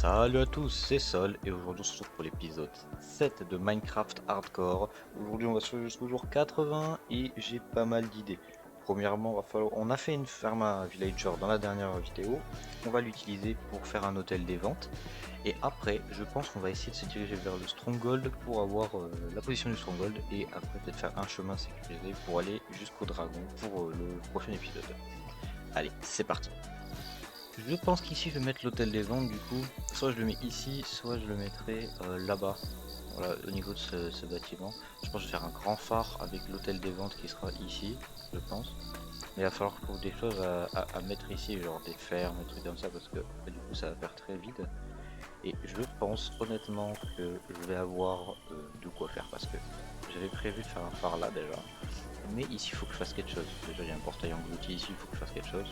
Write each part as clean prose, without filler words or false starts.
Salut à tous, c'est Sol et aujourd'hui on se retrouve pour l'épisode 7 de Minecraft Hardcore. Aujourd'hui on va se jusqu'au jour 80 et j'ai pas mal d'idées. Premièrement, on a fait une ferme à villager dans la dernière vidéo. On va l'utiliser pour faire un hôtel des ventes. Et après, je pense qu'on va essayer de se diriger vers le Stronghold pour avoir la position du Stronghold. Et après peut-être faire un chemin sécurisé pour aller jusqu'au dragon pour le prochain épisode. Allez, c'est parti. Je pense qu'ici je vais mettre l'hôtel des ventes du coup, soit je le mets ici, soit je le mettrai là-bas, voilà, au niveau de ce bâtiment. Je pense que je vais faire un grand phare avec l'hôtel des ventes qui sera ici, je pense. Mais il va falloir que je trouve des choses à mettre ici, genre des fermes, des trucs comme ça, parce que du coup ça va faire très vide. Et je pense honnêtement que je vais avoir de quoi faire, parce que j'avais prévu de faire un phare là déjà. Mais ici il faut que je fasse quelque chose. Déjà il y a un portail englouti ici, il faut que je fasse quelque chose.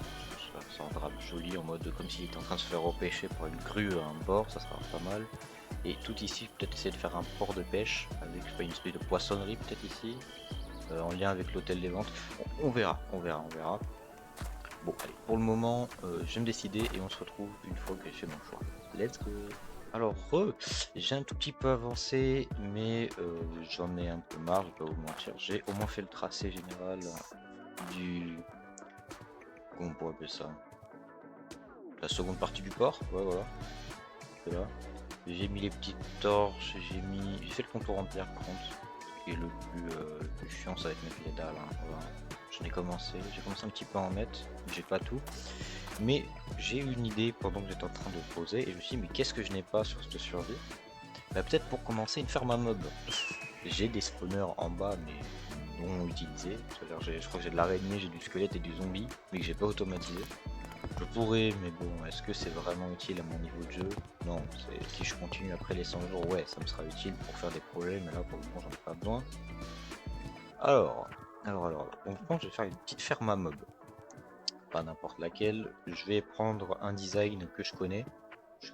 Ça rendra joli en mode comme s'il était en train de se faire repêcher par une grue à un bord, ça sera pas mal. Et tout ici, peut-être essayer de faire un port de pêche avec je sais pas, une espèce de poissonnerie peut-être ici, en lien avec l'hôtel des ventes. On verra, on verra, on verra. Bon allez, pour le moment, je vais me décider et on se retrouve une fois que j'ai fait mon choix. Let's go. Alors, j'ai un tout petit peu avancé, mais j'en ai un peu marre, je vais pas vous mentir. J'ai au moins fait le tracé général du... Comment on pourrait appeler ça? La seconde partie du port, ouais voilà, c'est là. J'ai mis les petites torches, j'ai fait le contour en pierre par contre, ce qui est le plus chiant, ça va être mettre les dalles, hein. Voilà. J'en ai commencé, j'ai commencé un petit peu à en mettre, j'ai pas tout, mais j'ai eu une idée pendant que j'étais en train de poser et je me suis dit mais qu'est-ce que je n'ai pas sur cette survie? Bah peut-être pour commencer une ferme à mobs. J'ai des spawners en bas mais non utilisés, c'est-à-dire je crois que j'ai de l'araignée, j'ai du squelette et du zombie, mais que j'ai pas automatisé. Je pourrais, mais bon, est-ce que c'est vraiment utile à mon niveau de jeu? Non, si je continue après les 100 jours, ouais, ça me sera utile pour faire des projets, mais là pour le moment j'en ai pas besoin. Alors, donc je pense que je vais faire une petite ferme à mob. Pas n'importe laquelle, je vais prendre un design que je connais,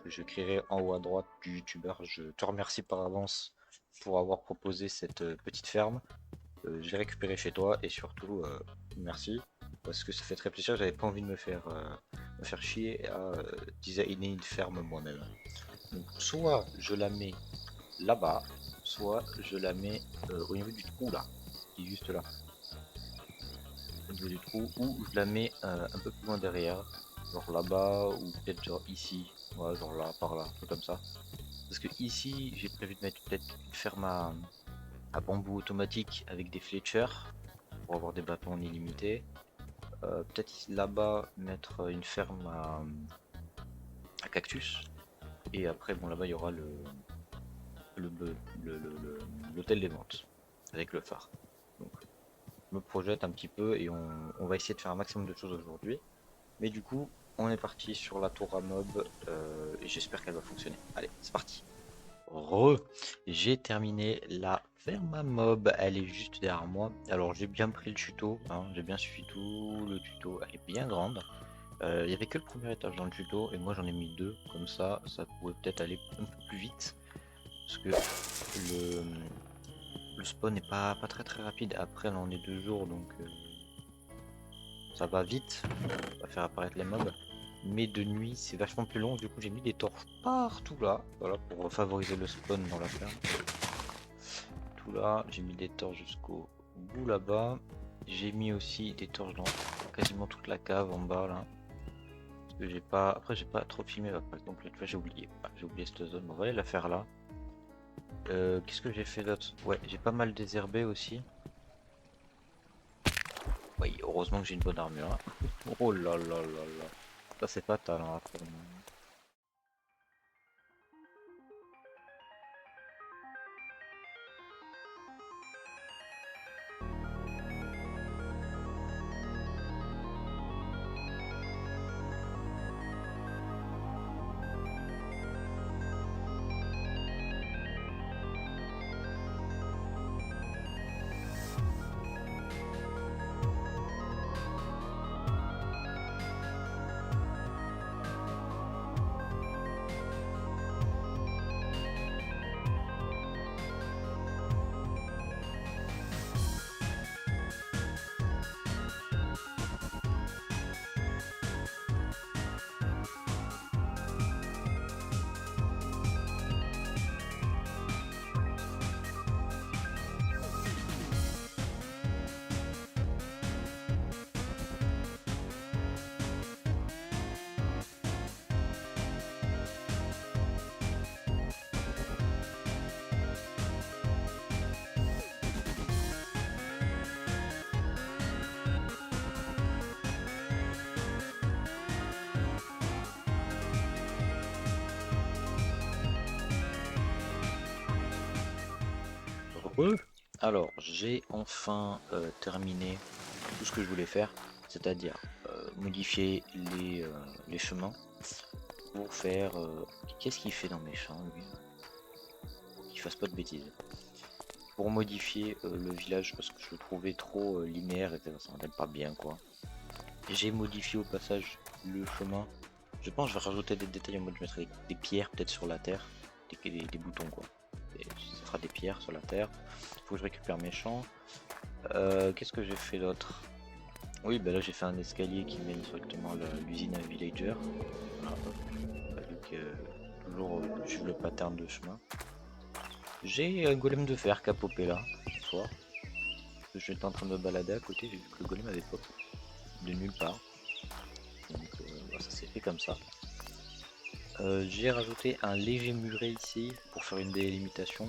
que je créerai en haut à droite du youtubeur. Je te remercie par avance pour avoir proposé cette petite ferme. Je l'ai récupéré chez toi et surtout merci parce que ça fait très plaisir. J'avais pas envie de me faire chier à designer une ferme moi-même. Donc soit je la mets là-bas, soit je la mets au niveau du trou là, qui est juste là, au niveau du trou, ou je la mets un peu plus loin derrière, genre là-bas ou peut-être genre ici, ouais, genre là, par là, un truc comme ça. Parce que ici j'ai prévu de mettre peut-être une ferme à bambou automatique avec des fletchers pour avoir des bâtons en illimité. Peut-être là-bas mettre une ferme à cactus. Et après, bon, là-bas, il y aura le, l'hôtel des ventes avec le phare. Donc, je me projette un petit peu et on va essayer de faire un maximum de choses aujourd'hui. Mais du coup, on est parti sur la tour à mob et j'espère qu'elle va fonctionner. Allez, c'est parti. J'ai terminé la ferme à mob, elle est juste derrière moi. Alors j'ai bien pris le tuto, hein, j'ai bien suivi tout le tuto, elle est bien grande. Il y avait que le premier étage dans le tuto et moi j'en ai mis deux, comme ça pourrait peut-être aller un peu plus vite. Parce que le, le spawn n'est pas très rapide, après là on est 2 jours donc ça va vite, on va faire apparaître les mobs. Mais de nuit c'est vachement plus long, du coup j'ai mis des torches partout là, voilà pour favoriser le spawn dans la ferme. Tout là, j'ai mis des torches jusqu'au bout là-bas. J'ai mis aussi des torches dans quasiment toute la cave en bas là. Parce que j'ai pas. Après j'ai pas trop filmé par exemple une fois j'ai oublié. Ah, j'ai oublié cette zone. On va aller la faire là. Qu'est-ce que j'ai fait d'autre? Ouais, j'ai pas mal désherbé aussi. Oui, heureusement que j'ai une bonne armure, hein. Oh là là là là. Ça c'est pas talent après. Alors, j'ai enfin terminé tout ce que je voulais faire, c'est-à-dire modifier les chemins pour faire... Qu'est-ce qu'il fait dans mes champs, lui? Qu'il fasse pas de bêtises. Pour modifier le village, parce que je le trouvais trop linéaire et ça n'allait pas bien, quoi. J'ai modifié au passage le chemin. Je pense que je vais rajouter des détails en mode je mettrai des pierres peut-être sur la terre, des boutons, quoi. Ça fera des pierres sur la terre. Faut que je récupère mes champs. Qu'est-ce que j'ai fait d'autre? Oui, bah là j'ai fait un escalier qui mène directement à l'usine à villager. Voilà. Avec toujours suivre le pattern de chemin. J'ai un golem de fer qui a popé là, ce soir. J'étais en train de me balader à côté, j'ai vu que le golem avait pop de nulle part. Donc ça s'est fait comme ça. J'ai rajouté un léger muret ici pour faire une délimitation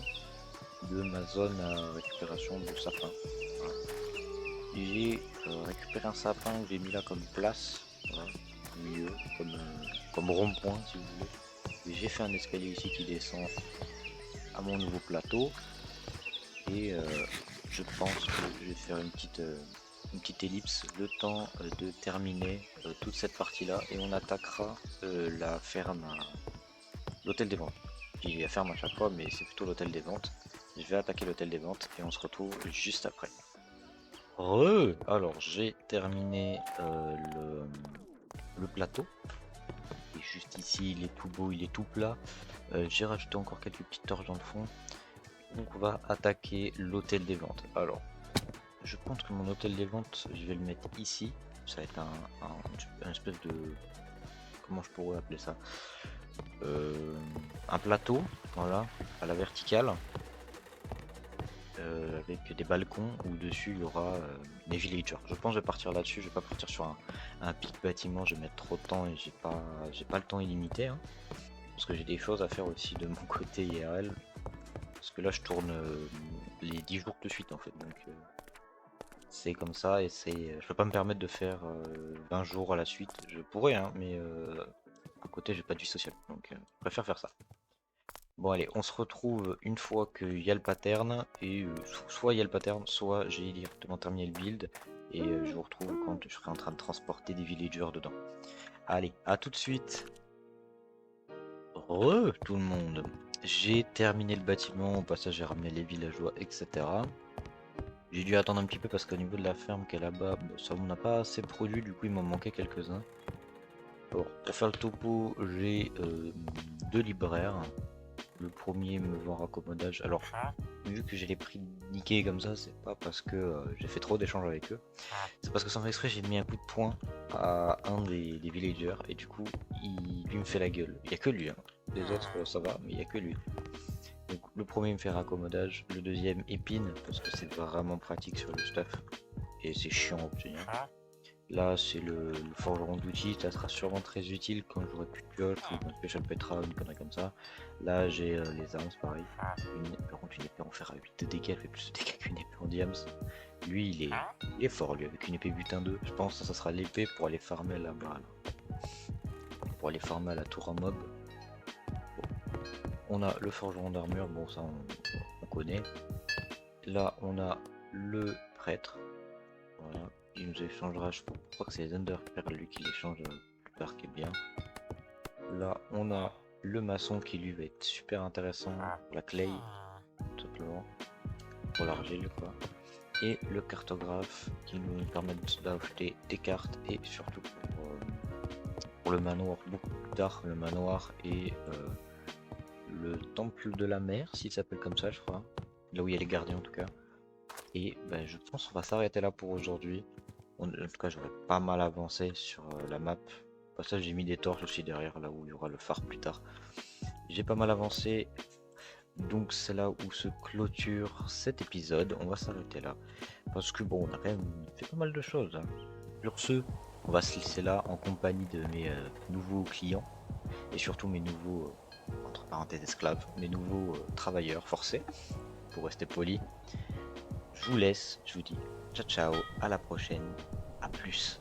de ma zone à récupération de sapin. Voilà. J'ai récupéré un sapin que j'ai mis là comme place, voilà, au milieu, comme rond-point si vous voulez. J'ai fait un escalier ici qui descend à mon nouveau plateau. Et je pense que je vais faire une petite ellipse le temps de terminer toute cette partie là et on attaquera la ferme, l'hôtel des ventes. Je dis la ferme à chaque fois mais c'est plutôt l'hôtel des ventes. Je vais attaquer l'hôtel des ventes et on se retrouve juste après. Alors j'ai terminé le plateau. Et juste ici il est tout beau, il est tout plat. J'ai rajouté encore quelques petites torches dans le fond. Donc on va attaquer l'hôtel des ventes. Alors, je pense que mon hôtel des ventes, je vais le mettre ici. Ça va être un espèce de... Comment je pourrais appeler ça? Un plateau, voilà, à la verticale. Avec des balcons où dessus il y aura des villagers. Je pense que je vais partir là-dessus, je vais pas partir sur un pic bâtiment, je vais mettre trop de temps et j'ai pas le temps illimité. Hein, parce que j'ai des choses à faire aussi de mon côté IRL. Parce que là je tourne les 10 jours de suite en fait, donc c'est comme ça et je peux pas me permettre de faire 20 jours à la suite. Je pourrais hein, mais à côté j'ai pas de vie sociale, donc je préfère faire ça. Bon allez, on se retrouve une fois qu'il y a le pattern et soit il y a le pattern, soit j'ai directement terminé le build et je vous retrouve quand je serai en train de transporter des villagers dedans. Allez, à tout de suite. Tout le monde. J'ai terminé le bâtiment, au passage j'ai ramené les villageois, etc. J'ai dû attendre un petit peu parce qu'au niveau de la ferme qui est là-bas, ça m'en a pas assez produit, du coup il m'en manquait quelques-uns. Pour faire le topo, j'ai deux libraires. Le premier me vend raccommodage. Alors, vu que j'ai les prix niqués comme ça, c'est pas parce que j'ai fait trop d'échanges avec eux. C'est parce que sans faire exprès, j'ai mis un coup de poing à un des villagers et du coup, lui me fait la gueule. Il y a que lui, hein. Les autres ça va, mais il y a que lui. Donc le premier me fait raccommodage, le deuxième épine parce que c'est vraiment pratique sur le stuff et c'est chiant à obtenir. Là c'est le forgeron d'outils, ça sera sûrement très utile quand j'aurai plus de pioche ou une special petra, une connerie comme ça. Là j'ai les armes, c'est pareil. Par contre une épée en fer à 8 de dégâts, elle fait plus de dégâts qu'une épée en diams. Lui il est fort lui, avec une épée butin 2. Je pense que ça sera l'épée pour aller farmer là-bas. Pour aller farmer à la tour en mob. On a le forgeron d'armure, bon ça on connaît. Là on a le prêtre. Voilà. Il nous échangera, je crois que c'est les Underpearl lui qui l'échange plus tard qui est bien. Là on a le maçon qui lui va être super intéressant pour la clay, tout simplement. Pour l'argile quoi. Et le cartographe qui nous permet d'acheter des cartes et surtout pour le manoir, beaucoup plus tard le manoir et le temple de la mer, s'il s'appelle comme ça je crois, là où il y a les gardiens en tout cas. Et ben, je pense qu'on va s'arrêter là pour aujourd'hui. En tout cas j'aurais pas mal avancé sur la map. Pour ça j'ai mis des torches aussi derrière là où il y aura le phare plus tard. J'ai pas mal avancé, donc c'est là où se clôture cet épisode. On va s'arrêter là parce que bon on a quand même fait pas mal de choses hein. Sur ce on va se laisser là en compagnie de mes nouveaux clients et surtout mes nouveaux entre parenthèses esclaves, mes nouveaux travailleurs forcés, pour rester poli. Je vous laisse, je vous dis ciao ciao, à la prochaine, à plus.